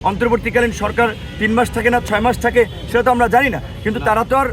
অন্তর্বর্তীকালীন সরকার ৩ মাস থাকে না ৬ মাস থাকে সেটা তো আমরা জানি না, কিন্তু তারা তো আর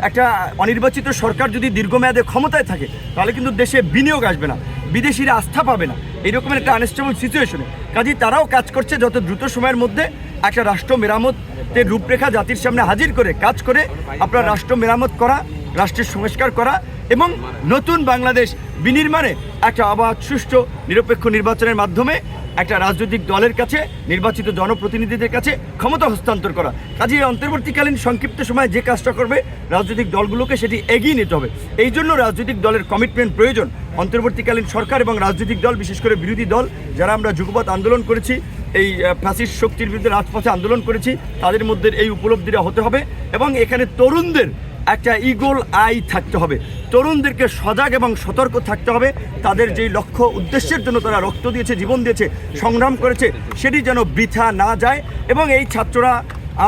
একটা অনির্বাচিত সরকার যদি দীর্ঘমেয়াদে ক্ষমতায় থাকে তাহলে কিন্তু দেশে বিনিয়োগ আসবে না, বিদেশিরা আস্থা পাবে না, এইরকমের একটা আনস্টেবল সিচুয়েশনে। কাজেই তারাও কাজ করছে যত দ্রুত সময়ের মধ্যে একটা রাষ্ট্র মেরামতের রূপরেখা জাতির সামনে হাজির করে কাজ করে আপনার রাষ্ট্র মেরামত করা, রাষ্ট্রের সংস্কার করা এবং নতুন বাংলাদেশ বিনির্মাণে একটা অবাধ সুষ্ঠু নিরপেক্ষ নির্বাচনের মাধ্যমে একটা রাজনৈতিক দলের কাছে নির্বাচিত জনপ্রতিনিধিদের কাছে ক্ষমতা হস্তান্তর করা। কাজেই অন্তর্বর্তীকালীন সংক্ষিপ্ত সময়ে যে কাজটা করবে রাজনৈতিক দলগুলোকে সেটি এগিয়ে নিতে হবে। এই জন্য রাজনৈতিক দলের কমিটমেন্ট প্রয়োজন। অন্তর্বর্তীকালীন সরকার এবং রাজনৈতিক দল, বিশেষ করে বিরোধী দল যারা আমরা যুগপৎ আন্দোলন করেছি, এই ফ্যাসিস্ট শক্তির বিরুদ্ধে রাজপথে আন্দোলন করেছি, তাদের মধ্যে এই উপলব্ধিটা হতে হবে এবং এখানে তরুণদের একটা ইগল আই থাকতে হবে। তরুণদেরকে সজাগ এবং সতর্ক থাকতে হবে। তাদের যেই লক্ষ্য উদ্দেশ্যের জন্য তারা রক্ত দিয়েছে, জীবন দিয়েছে, সংগ্রাম করেছে, সেটি যেন বৃথা না যায়। এবং এই ছাত্ররা,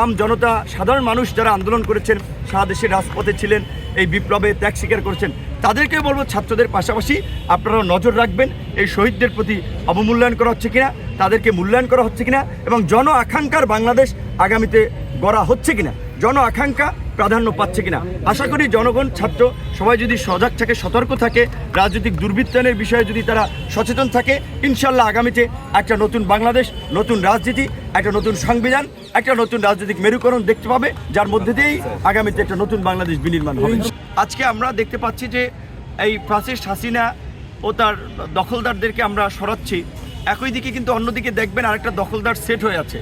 আম জনতা, সাধারণ মানুষ যারা আন্দোলন করেছেন, সারা দেশের রাজপথে ছিলেন, এই বিপ্লবে ত্যাগ স্বীকার করেছেন, তাদেরকে বলবো ছাত্রদের পাশাপাশি আপনারাও নজর রাখবেন এই শহীদদের প্রতি অবমূল্যায়ন করা হচ্ছে কিনা, তাদেরকে মূল্যায়ন করা হচ্ছে কিনা এবং জন আকাঙ্ক্ষার বাংলাদেশ আগামীতে গড়া হচ্ছে কিনা, জন আকাঙ্ক্ষা প্রাধান্য পাচ্ছে কিনা। আশা করি জনগণ, ছাত্র সবাই যদি সজাগ থাকে, সতর্ক থাকে, রাজনৈতিক দুর্বৃত্তায়নের বিষয়ে যদি তারা সচেতন থাকে, ইনশাল্লাহ আগামীতে একটা নতুন বাংলাদেশ, নতুন রাজনীতি, একটা নতুন সংবিধান, একটা নতুন রাজনৈতিক মেরুকরণ দেখতে পাবে, যার মধ্যে দিয়েই আগামীতে একটা নতুন বাংলাদেশ বিনির্মাণ হবে। আজকে আমরা দেখতে পাচ্ছি যে এই ফ্যাসিস্ট হাসিনা ও তার দখলদারদেরকে আমরা সরাচ্ছি, একই দিকে কিন্তু অন্যদিকে দেখবেন আরেকটা দখলদার সেট হয়ে আছে।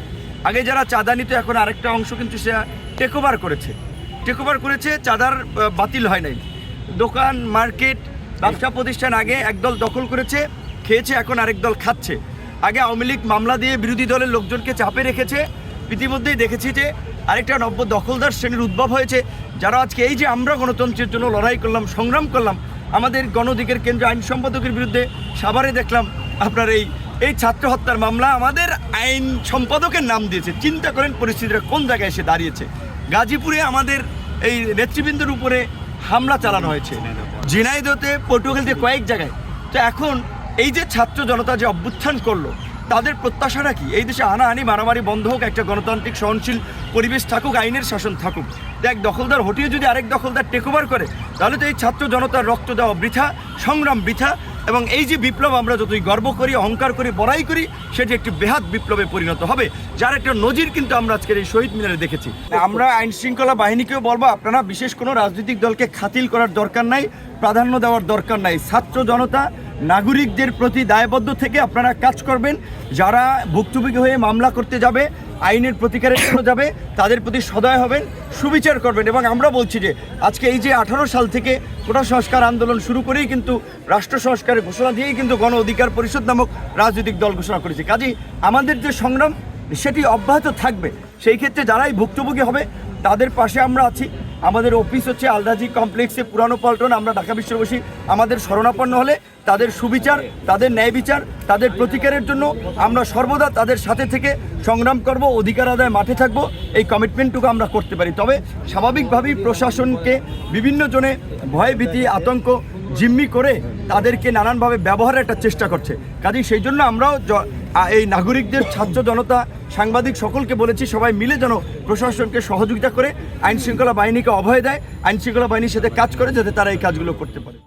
আগে যারা চাঁদা নিত এখন আরেকটা অংশ কিন্তু সে টেক ওভার করেছে, চাঁদার বাতিল হয় নাই। দোকান, মার্কেট, ব্যবসা প্রতিষ্ঠান আগে একদল দখল করেছে, খেয়েছে, এখন আরেক দল খাচ্ছে। আগে আওয়ামী লীগ মামলা দিয়ে বিরোধী দলের লোকজনকে চাপে রেখেছে, ইতিমধ্যেই দেখেছি যে আরেকটা নব্য দখলদার শ্রেণীর উদ্ভব হয়েছে, যারা আজকে এই যে আমরা গণতন্ত্রের জন্য লড়াই করলাম, সংগ্রাম করলাম, আমাদের গণ অধিকার কেন্দ্র আইন সম্পাদকের বিরুদ্ধে সাভারে দেখলাম আপনার এই ছাত্র হত্যার মামলা আমাদের আইন সম্পাদকের নাম দিয়েছে। চিন্তা করেন পরিস্থিতিটা কোন জায়গায় এসে দাঁড়িয়েছে। গাজীপুরে আমাদের এই নেতৃবৃন্দের উপরে হামলা চালানো হয়েছে, ঝিনাইদহে, পটুয়াখালীতে, কয়েক জায়গায়। তো এখন এই যে ছাত্র জনতা যে অভ্যুত্থান করলো, তাদের প্রত্যাশাটা কি? এই দেশে হানাহানি মারামারি বন্ধ হোক, একটা গণতান্ত্রিক সহনশীল পরিবেশ থাকুক, আইনের শাসন থাকুক। এক দখলদার হটিয়ে যদি আরেক দখলদার টেক ওভার করে তাহলে তো এই ছাত্র জনতার রক্ত দেওয়া বৃথা, সংগ্রাম বৃথা। এবং এই যে বিপ্লব আমরা যতই গর্ব করি, অহংকার করি, বড়াই করি, সেটি একটি বেহাত বিপ্লবে পরিণত হবে, যার একটা নজির কিন্তু আমরা আজকের এই শহীদ মিনারে দেখেছি। আমরা আইন শৃঙ্খলা বাহিনীকেও বলবো, আপনারা বিশেষ কোনো রাজনৈতিক দলকে খাতিল করার দরকার নাই, প্রাধান্য দেওয়ার দরকার নাই। ছাত্র জনতা, নাগরিকদের প্রতি দায়বদ্ধ থেকে আপনারা কাজ করবেন। যারা ভুক্তভোগী হয়ে মামলা করতে যাবে, আইনের প্রতিকারের জন্য যাবে, তাদের প্রতি সদয় হবেন, সুবিচার করবেন। এবং আমরা বলছি যে আজকে এই যে 18 সাল থেকে কোটা সংস্কার আন্দোলন শুরু করেই কিন্তু রাষ্ট্র সংস্কারের ঘোষণা দিয়েই কিন্তু গণ অধিকার পরিষদ নামক রাজনৈতিক দল ঘোষণা করেছে। কাজেই আমাদের যে সংগ্রাম সেটি অব্যাহত থাকবে। সেই ক্ষেত্রে যারাই ভুক্তভোগী হবে তাদের পাশে আমরা আছি। আমাদের অফিস হচ্ছে আলরাজি কমপ্লেক্সে, পুরানো পল্টন। আমরা ঢাকা বিশ্ববাসী আমাদের শরণাপন্ন হলে তাদের সুবিচার, তাদের ন্যায় বিচার, তাদের প্রতিকারের জন্য আমরা সর্বদা তাদের সাথে থেকে সংগ্রাম করব, অধিকার আদায় মাঠে থাকব। এই কমিটমেন্টটুকু আমরা করতে পারি। তবে স্বাভাবিকভাবেই প্রশাসনকে বিভিন্ন জনে ভয়, ভীতি, আতঙ্ক জিম্মি করে তাদেরকে নানানভাবে ব্যবহারের একটা চেষ্টা করছে। কাজেই সেই জন্য আমরাও এই নাগরিকদের, ছাত্র জনতা, সাংবাদিক সকলকে বলেছি সবাই মিলে যেন প্রশাসনকে সহযোগিতা করে আইন শৃঙ্খলা বাহিনীকে অভয় দেয়, আইন শৃঙ্খলা বাহিনীর সাথে কাজ করে, যাতে তারা এই কাজগুলো করতে পারে।